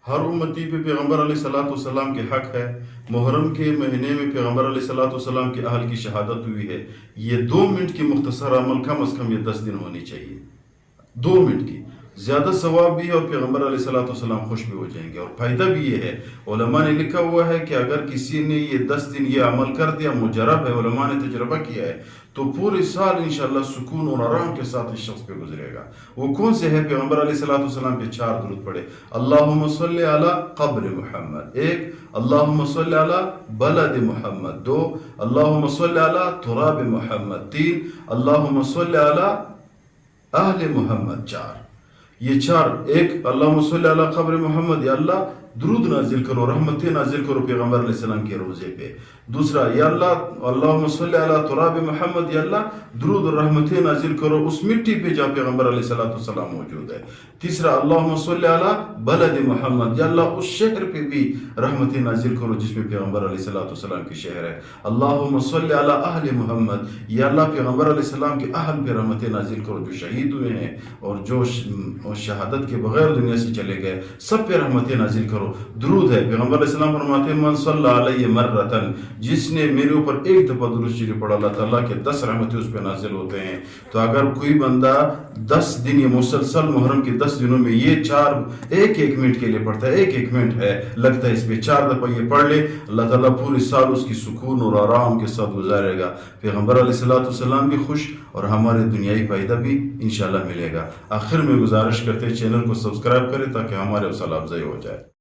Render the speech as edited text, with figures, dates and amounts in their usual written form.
ہر امتی پہ پیغمبر علیہ السلام کے حق ہے. محرم کے مہینے میں پیغمبر علیہ السلام کے اہل کی شہادت ہوئی ہے. یہ 2 منٹ کی مختصر عمل کم از کم یہ 10 دن ہونی چاہیے. 2 منٹ کی زیادہ ثواب بھی ہے اور پیغمبر علیہ السلام خوش بھی ہو جائیں گے. اور فائدہ بھی یہ ہے، علماء نے لکھا ہوا ہے کہ اگر کسی نے یہ 10 دن یہ عمل کر دیا، مجرب ہے، علماء نے تجربہ کیا ہے، تو پورے سال انشاءاللہ سکون اور آرام کے ساتھ اس شخص پہ گزرے گا. وہ کون سے ہے؟ پیغمبر علیہ السلام پہ 4 درود پڑھے. اللہم صلی علی قبر محمد 1، اللہم صلی علی بلد محمد 2، اللہم صلی علی تراب محمد 3، اللہم صلی علی اہل محمد 4. یہ 4، 1 اللہم صلی علی قبر محمد، یا اللہ درود نازل کرو، رحمتیں نازل کرو پیغمبر علیہ السلام کے روزے پہ. دوسرا، یا اللہ اللہم صلی علی تراب محمد، یا اللہ درود اور رحمتیں نازل کرو اس مٹی پہ جہاں پیغمبر علیہ السلام موجود ہے. تیسرا، اللہم صلی علی بلد محمد، یا اللہ اس شہر پہ بھی رحمتیں نازل کرو جس میں پیغمبر علیہ السلام کی شہر ہے. اللہم صلی علی اہل محمد، یا اللہ پیغمبر علیہ السلام کے اہل پہ رحمتیں نازل کرو جو شہید ہوئے ہیں اور جو شہادت کے بغیر دنیا سے چلے گئے، سب پہ رحمتیں نازل کرو. درود ہے، پیغمبر علیہ السلام فرماتے ہیں من صلی علیہ مرتن، جس نے میرے اوپر ایک دفعہ درود شریف پڑھا، اللہ تعالیٰ کے 10 رحمتیں اس پہ نازل ہوتے ہیں. تو اگر کوئی بندہ 10 دن یہ مسلسل محرم کے 10 دنوں میں یہ 4 ایک منٹ کے لیے پڑھتا ہے، 1 منٹ ہے لگتا ہے اس پہ 4 دفعہ یہ پڑھ لے، اللہ تعالیٰ پورے سال اس کی سکون اور آرام کے ساتھ گزارے گا. پیغمبر علیہ السلام بھی خوش اور ہمارے دنیائی فائدہ بھی انشاءاللہ ملے گا. آخر میں گزارش کرتے چینل کو سبسکرائب کریں تاکہ ہمارے حوصلہ افزائی ہو جائے.